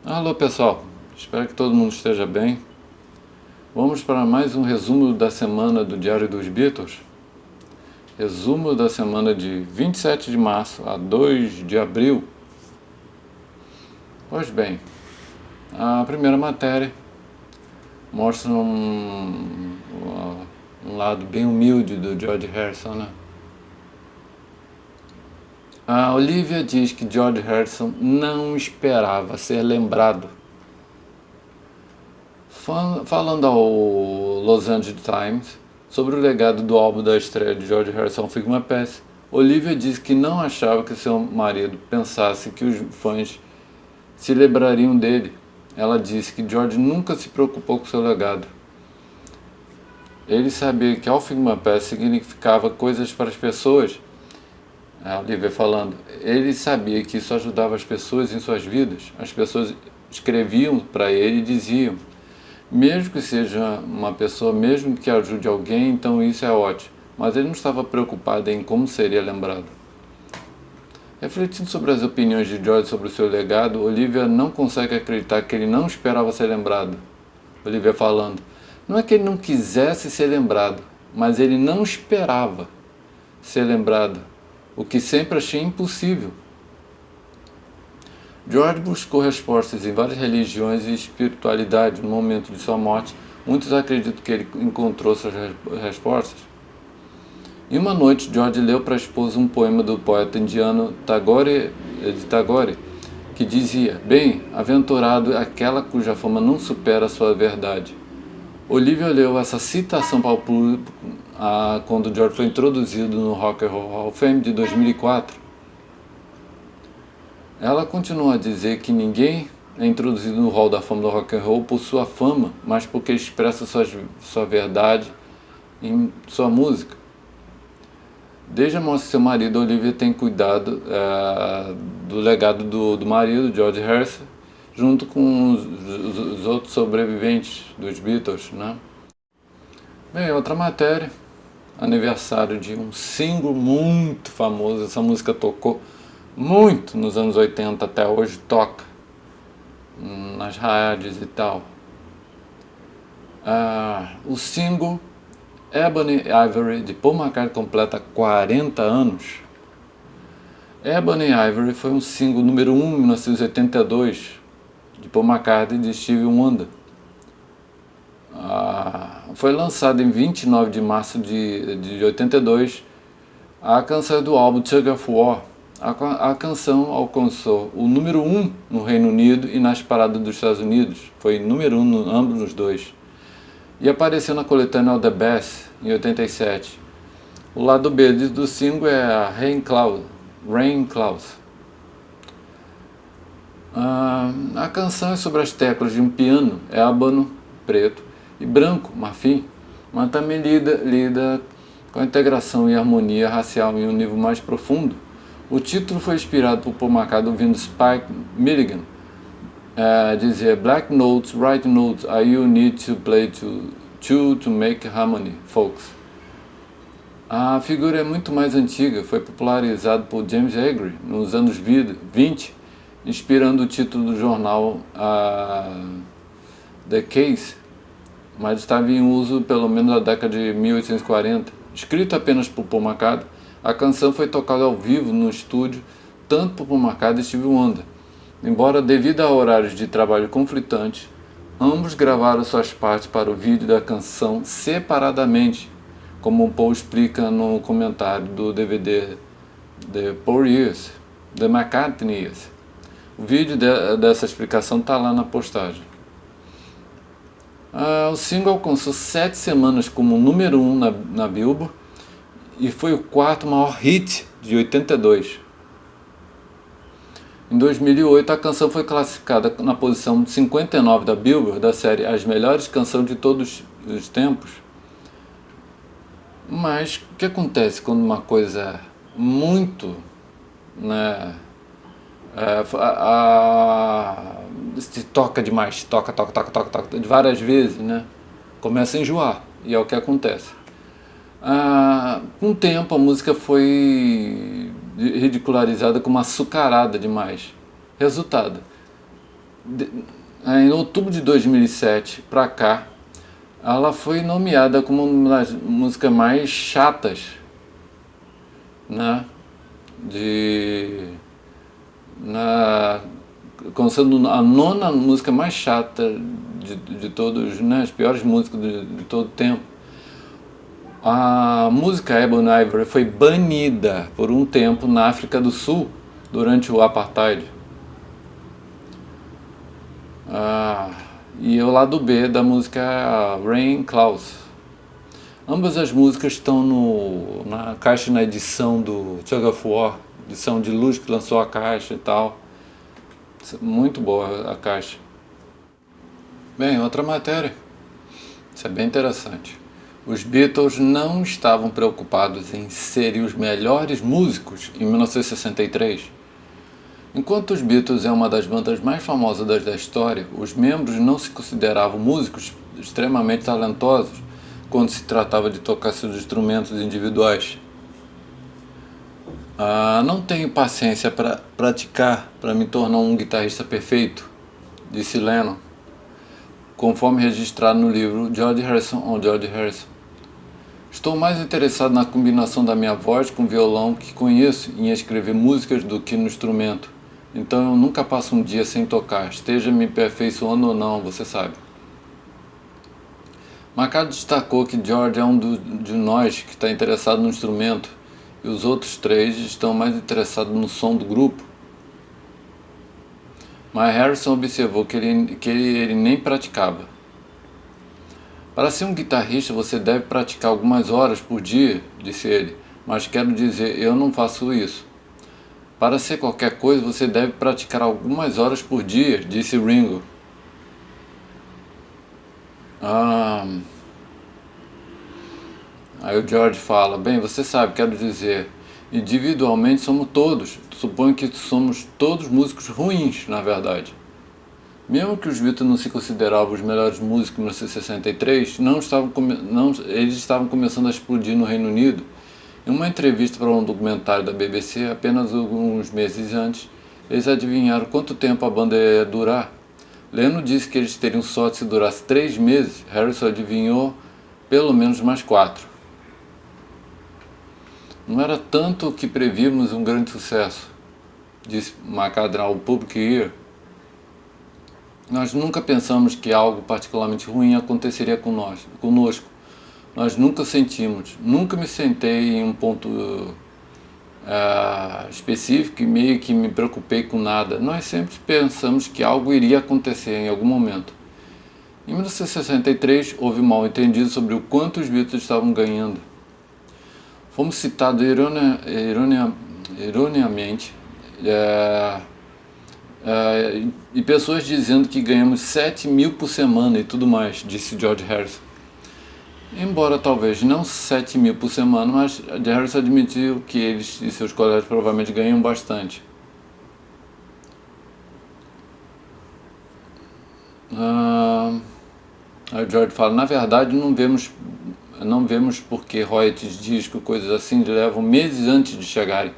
Alô pessoal, espero que todo mundo esteja bem. Vamos para mais um resumo da semana do Diário dos Beatles. Resumo da semana de 27 de março a 2 de abril. Pois bem, a primeira matéria mostra um lado bem humilde do George Harrison, né? A Olivia diz que George Harrison não esperava ser lembrado. Falando ao Los Angeles Times sobre o legado do álbum da estreia de George Harrison, Fig My Pass, Olivia disse que não achava que seu marido pensasse que os fãs se lembrariam dele. Ela disse que George nunca se preocupou com seu legado. Ele sabia que ao Fig My Pass significava coisas para as pessoas. A Olivia falando, ele sabia que isso ajudava as pessoas em suas vidas. As pessoas escreviam para ele e diziam: mesmo que seja uma pessoa, mesmo que ajude alguém, então isso é ótimo. Mas ele não estava preocupado em como seria lembrado. Refletindo sobre as opiniões de George sobre o seu legado, Olivia não consegue acreditar que ele não esperava ser lembrado. Olivia falando, não é que ele não quisesse ser lembrado, mas ele não esperava ser lembrado, o que sempre achei impossível. George buscou respostas em várias religiões e espiritualidade no momento de sua morte. Muitos acreditam que ele encontrou suas respostas. Em uma noite, George leu para a esposa um poema do poeta indiano Tagore, que dizia: bem-aventurado aquela cuja fama não supera a sua verdade. Olivia leu essa citação para o público quando George foi introduzido no Rock and Roll Hall of Fame de 2004. Ela continua a dizer que ninguém é introduzido no hall da fama do rock and roll por sua fama, mas porque expressa sua verdade em sua música. Desde a morte de seu marido, Olivia tem cuidado do legado do marido, George Harrison, junto com os outros sobreviventes dos Beatles, né? Bem, outra matéria, aniversário de um single muito famoso. Essa música tocou muito nos anos 80, até hoje toca nas rádios e tal. O single Ebony Ivory de Paul McCartney completa 40 anos. Ebony Ivory foi um single número 1 em 1982 de Paul McCartney e de Stevie Wonder. Foi lançado em 29 de março de 82. A canção é do álbum Tug of War. A canção alcançou o número 1 no Reino Unido e nas paradas dos Estados Unidos. Foi número 1 em ambos os dois. E apareceu na coletânea All The Best em 87. O lado B do single é a Rain Clouds. A canção é sobre as teclas de um piano, ébano, preto, e branco, marfim, mas também lida com a integração e harmonia racial em um nível mais profundo. O título foi inspirado por Paul McCartney ouvindo Spike Milligan dizer: Black notes, white notes, are you need to play to make harmony, folks. A figura é muito mais antiga, foi popularizado por James Agnew nos anos 20, inspirando o título do jornal The Case, mas estava em uso pelo menos na década de 1840. Escrito apenas por Paul McCartney, a canção foi tocada ao vivo no estúdio tanto por Paul McCartney e Stevie Wonder. Embora devido a horários de trabalho conflitantes, ambos gravaram suas partes para o vídeo da canção separadamente, como Paul explica no comentário do DVD The Paul Years, The McCartney Years. O vídeo dessa explicação está lá na postagem. O single alcançou 7 semanas como número 1 na Billboard e foi o quarto maior hit de 82. Em 2008, a canção foi classificada na posição 59 da Billboard, da série As Melhores Canções de Todos os Tempos. Mas o que acontece quando uma coisa muito, né, se toca demais, toca de várias vezes, né? Começa a enjoar, e é o que acontece. Com o tempo a música foi ridicularizada como açucarada demais. Resultado, de- em outubro de 2007 para cá, ela foi nomeada como uma das músicas mais chatas, né? De na como sendo a nona música mais chata de todos, né? As piores músicas de todo o tempo. A música Ebony Ivory foi banida por um tempo na África do Sul durante o Apartheid. Ah, e o lado B da música é Rain Clouds. Ambas as músicas estão na caixa, na edição do Tug of War, edição de luz que lançou a caixa e tal. Muito boa a caixa. Bem, outra matéria. Isso é bem interessante. Os Beatles não estavam preocupados em serem os melhores músicos em 1963. Enquanto os Beatles é uma das bandas mais famosas da história, os membros não se consideravam músicos extremamente talentosos quando se tratava de tocar seus instrumentos individuais. Não tenho paciência para praticar para me tornar um guitarrista perfeito, disse Lennon, conforme registrado no livro George Harrison on George Harrison. Estou mais interessado na combinação da minha voz com o violão que conheço em escrever músicas do que no instrumento. Então eu nunca passo um dia sem tocar, esteja me aperfeiçoando ou não, você sabe. Marcado destacou que George é um de nós que está interessado no instrumento e os outros três estão mais interessados no som do grupo. Mas Harrison observou que ele nem praticava. Para ser um guitarrista você deve praticar algumas horas por dia, disse ele, mas quero dizer, eu não faço isso. Para ser qualquer coisa você deve praticar algumas horas por dia, disse Ringo. Aí o George fala, bem, você sabe, quero dizer, individualmente somos todos, suponho que somos todos músicos ruins, na verdade. Mesmo que os Beatles não se consideravam os melhores músicos em 1963, eles estavam começando a explodir no Reino Unido. Em uma entrevista para um documentário da BBC, apenas alguns meses antes, eles adivinharam quanto tempo a banda ia durar. Lennon disse que eles teriam sorte se durasse 3 meses, Harrison adivinhou pelo menos mais 4. Não era tanto que prevíamos um grande sucesso, disse McCartney ao Public Ear. Nós nunca pensamos que algo particularmente ruim aconteceria conosco. Nós nunca sentimos, nunca me sentei em um ponto específico e meio que me preocupei com nada. Nós sempre pensamos que algo iria acontecer em algum momento. Em 1963 houve um mal-entendido sobre o quanto os Beatles estavam ganhando. Fomos citados erroneamente e pessoas dizendo que ganhamos 7 mil por semana e tudo mais, disse George Harrison. Embora talvez não 7 mil por semana, mas Harrison admitiu que eles e seus colegas provavelmente ganham bastante. Aí o George fala, na verdade não vemos porque royalties, disco, coisas assim levam meses antes de chegarem.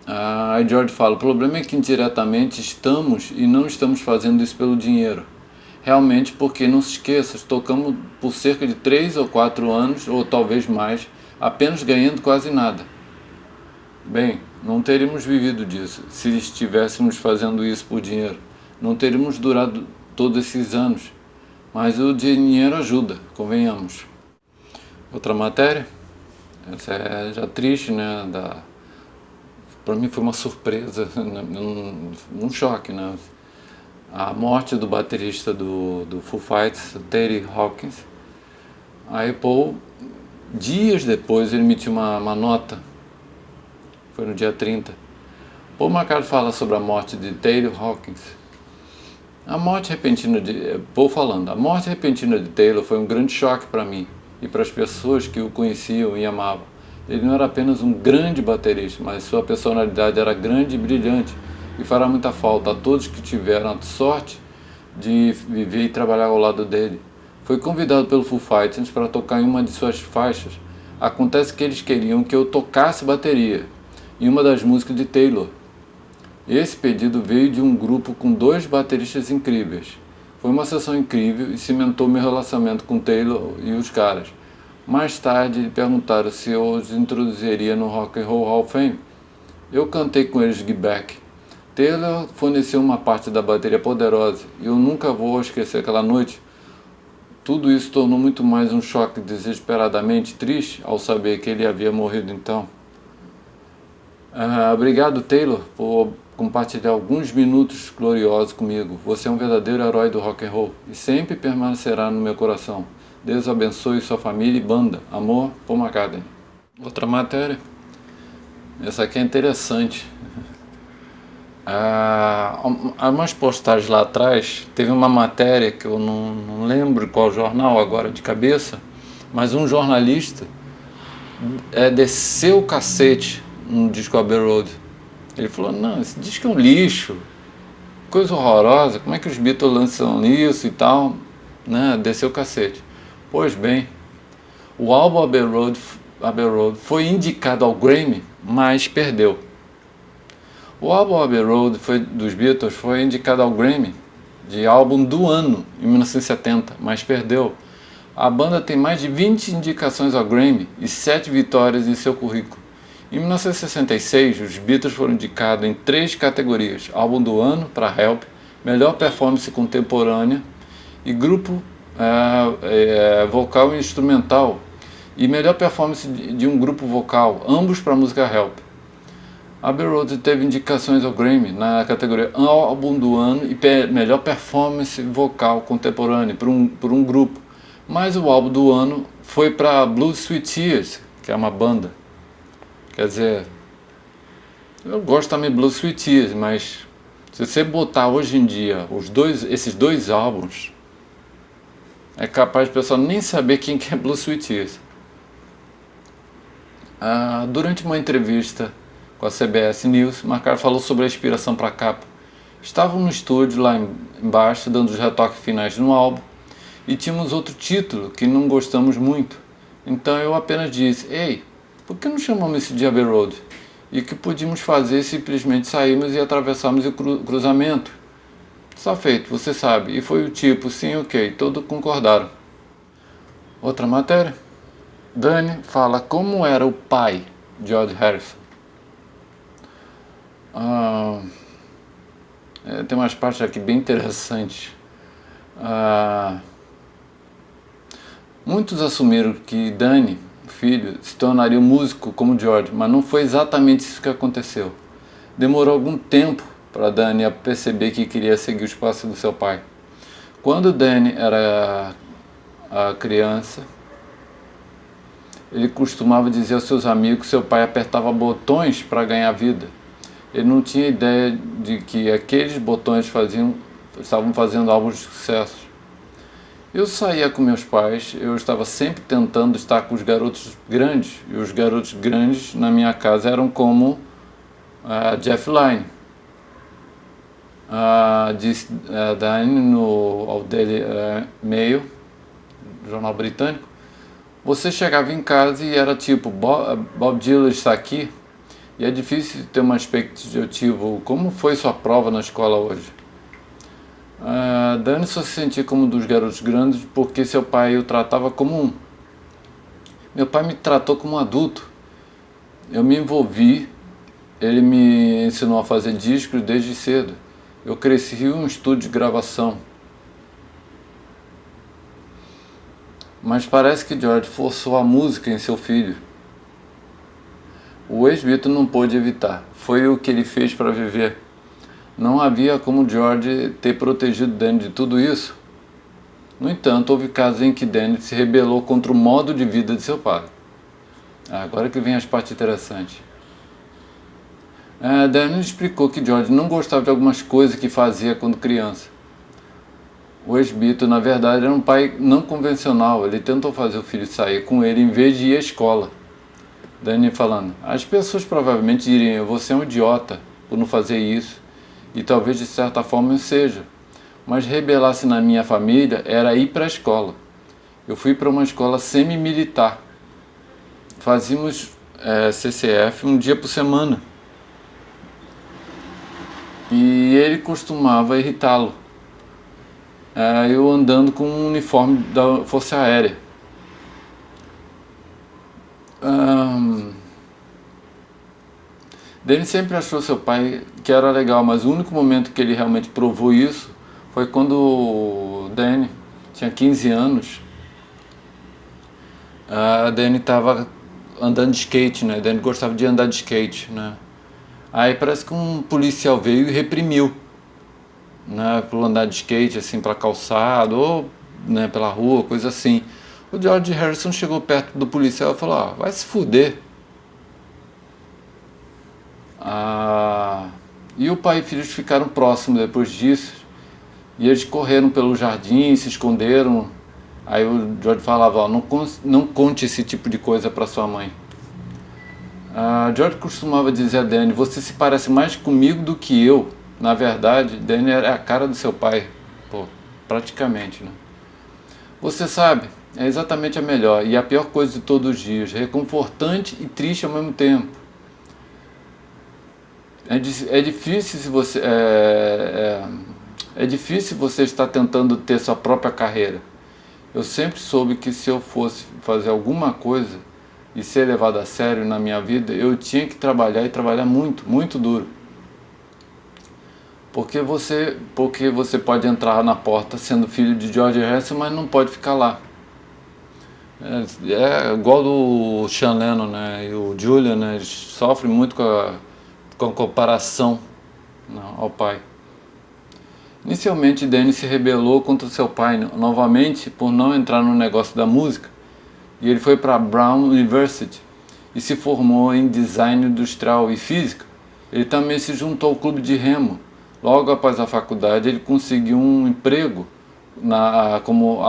Aí George fala, o problema é que indiretamente estamos e não estamos fazendo isso pelo dinheiro. Realmente, porque não se esqueça, tocamos por cerca de 3 ou 4 anos, ou talvez mais, apenas ganhando quase nada. Bem, não teríamos vivido disso se estivéssemos fazendo isso por dinheiro. Não teríamos durado todos esses anos. Mas o dinheiro ajuda, convenhamos. Outra matéria, essa é já triste, né? Para mim foi uma surpresa, um choque, né? A morte do baterista do Foo Fighters, Terry Hawkins. Aí Paul, dias depois, ele emitiu uma nota, foi no dia 30. Paul McCartney fala sobre a morte de Terry Hawkins. A morte repentina de Taylor foi um grande choque para mim e para as pessoas que o conheciam e amavam. Ele não era apenas um grande baterista, mas sua personalidade era grande e brilhante e fará muita falta a todos que tiveram a sorte de viver e trabalhar ao lado dele. Foi convidado pelo Foo Fighters para tocar em uma de suas faixas. Acontece que eles queriam que eu tocasse bateria em uma das músicas de Taylor. Esse pedido veio de um grupo com 2 bateristas incríveis. Foi uma sessão incrível e cimentou meu relacionamento com Taylor e os caras. Mais tarde perguntaram se eu os introduziria no Rock and Roll Hall of Fame. Eu cantei com eles Get Back. Taylor forneceu uma parte da bateria poderosa e eu nunca vou esquecer aquela noite. Tudo isso tornou muito mais um choque desesperadamente triste ao saber que ele havia morrido então. Obrigado, Taylor, por compartilhar alguns minutos gloriosos comigo. Você é um verdadeiro herói do rock and roll e sempre permanecerá no meu coração. Deus abençoe sua família e banda. Amor, Paul McCartney. Outra matéria. Essa aqui é interessante. Há umas postagens lá atrás, teve uma matéria que eu não lembro qual jornal agora de cabeça, mas um jornalista desceu o cacete no disco Abbey Road. Ele falou, não, esse disco é um lixo, coisa horrorosa, como é que os Beatles lançam isso e tal, né? Desceu o cacete. Pois bem, o álbum Abbey Road foi indicado ao Grammy, mas perdeu. O álbum Abbey Road dos Beatles foi indicado ao Grammy de álbum do ano, em 1970, mas perdeu. A banda tem mais de 20 indicações ao Grammy e 7 vitórias em seu currículo. Em 1966, os Beatles foram indicados em 3 categorias: álbum do ano para Help, melhor performance contemporânea e grupo vocal e instrumental, e melhor performance de um grupo vocal, ambos para a música Help. Abbey Road teve indicações ao Grammy na categoria álbum do ano e melhor performance vocal contemporânea por um grupo, mas o álbum do ano foi para Blue Sweet Tears, que é uma banda. Quer dizer, eu gosto também de Blue Sweet Tears, mas se você botar hoje em dia esses dois álbuns, é capaz de o pessoal nem saber quem que é Blue Sweet Tears. Durante uma entrevista com a CBS News, McCartney falou sobre a inspiração para a capa. Estavam no estúdio lá embaixo, dando os retoques finais no álbum, e tínhamos outro título que não gostamos muito. Então eu apenas disse, ei, por que não chamamos isso de Abbey Road? E o que podíamos fazer simplesmente sairmos e atravessarmos o cruzamento? Está feito, você sabe. E foi o tipo, sim, ok, todos concordaram. Outra matéria. Danny fala como era o pai de George Harrison. Tem umas partes aqui bem interessantes. Muitos assumiram que Danny, filho, se tornaria um músico como George, mas não foi exatamente isso que aconteceu. Demorou algum tempo para Danny perceber que queria seguir os passos do seu pai. Quando Danny era criança, ele costumava dizer aos seus amigos que seu pai apertava botões para ganhar vida. Ele não tinha ideia de que aqueles botões estavam fazendo álbuns de sucesso. Eu saía com meus pais, eu estava sempre tentando estar com os garotos grandes, e os garotos grandes na minha casa eram como Jeff Lynne. Disse Danny ao Daily Mail, jornal britânico. Você chegava em casa e era tipo, Bob Dylan está aqui, e é difícil ter uma expectativa, como foi sua prova na escola hoje? Danny só se sentia como um dos garotos grandes porque seu pai o tratava como um. Meu pai me tratou como um adulto. Eu me envolvi, ele me ensinou a fazer discos desde cedo. Eu cresci em um estúdio de gravação. Mas parece que George forçou a música em seu filho. O ex-Beatle não pôde evitar. Foi o que ele fez para viver. Não havia como George ter protegido Danny de tudo isso. No entanto, houve casos em que Danny se rebelou contra o modo de vida de seu pai. Agora que vem as partes interessantes. Danny explicou que George não gostava de algumas coisas que fazia quando criança. O ex-Beatle, na verdade, era um pai não convencional. Ele tentou fazer o filho sair com ele em vez de ir à escola. Danny falando, as pessoas provavelmente diriam, você é um idiota por não fazer isso. E talvez de certa forma eu seja. Mas rebelar-se na minha família era ir para a escola. Eu fui para uma escola semi-militar. Fazíamos CCF um dia por semana. e ele costumava irritá-lo. Eu andando com um uniforme da Força Aérea. Danny sempre achou seu pai que era legal, mas o único momento que ele realmente provou isso foi quando o Danny tinha 15 anos. A Danny estava andando de skate, né? Danny gostava de andar de skate, né? Aí parece que um policial veio e reprimiu, né? Por andar de skate, assim, para calçado ou, né, pela rua, coisa assim. O George Harrison chegou perto do policial e falou: vai se fuder. E o pai e filhos ficaram próximos depois disso. E eles correram pelo jardim, se esconderam. Aí o George falava: não conte esse tipo de coisa para sua mãe. George costumava dizer a Danny: você se parece mais comigo do que eu. Na verdade, Danny era a cara do seu pai. Pô, praticamente, né? Você sabe, é exatamente a melhor e a pior coisa de todos os dias. Reconfortante e triste ao mesmo tempo. É difícil se você é difícil você estar tentando ter sua própria carreira. Eu sempre soube que se eu fosse fazer alguma coisa e ser levado a sério na minha vida, eu tinha que trabalhar e trabalhar muito, muito duro. Porque você pode entrar na porta sendo filho de George Harrison, mas não pode ficar lá. É igual do Sean Lennon, né, e o Julian, né, eles sofrem muito com a comparação, né, ao pai. Inicialmente, Danny se rebelou contra seu pai novamente por não entrar no negócio da música, e ele foi para Brown University e se formou em design industrial e física. Ele também se juntou ao clube de remo. Logo após a faculdade, ele conseguiu um emprego como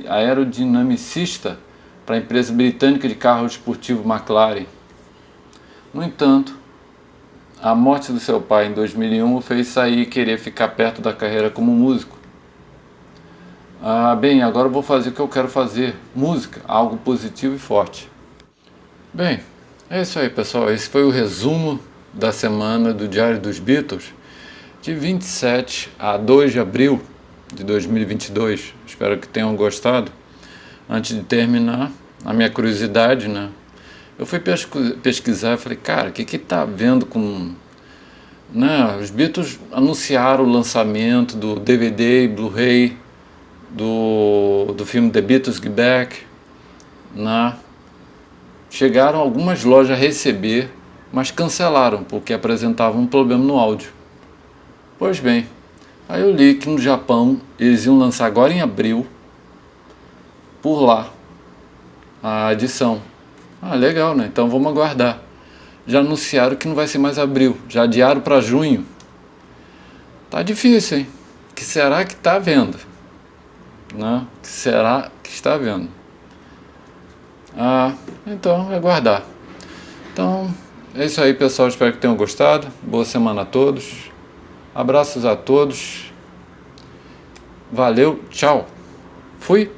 aerodinamicista para a empresa britânica de carro esportivo McLaren. No entanto, a morte do seu pai em 2001 o fez sair e querer ficar perto da carreira como músico. Bem, agora eu vou fazer o que eu quero fazer, música, algo positivo e forte. Bem, é isso aí, pessoal. Esse foi o resumo da semana do Diário dos Beatles, de 27 a 2 de abril de 2022. Espero que tenham gostado. Antes de terminar, a minha curiosidade, né? Eu fui pesquisar e falei: cara, o que tá vendo com... Né, os Beatles anunciaram o lançamento do DVD e Blu-ray do filme The Beatles Get Back, né? Chegaram algumas lojas a receber, mas cancelaram porque apresentavam um problema no áudio. Pois bem, aí eu li que no Japão eles iam lançar agora em abril, por lá, a edição. Legal, né? Então vamos aguardar. Já anunciaram que não vai ser mais abril, já adiaram para junho. Tá difícil, hein? O que será que está vendo? Né? O que será que está vendo? Então é aguardar. Então é isso aí, pessoal. Espero que tenham gostado. Boa semana a todos. Abraços a todos. Valeu, tchau. Fui.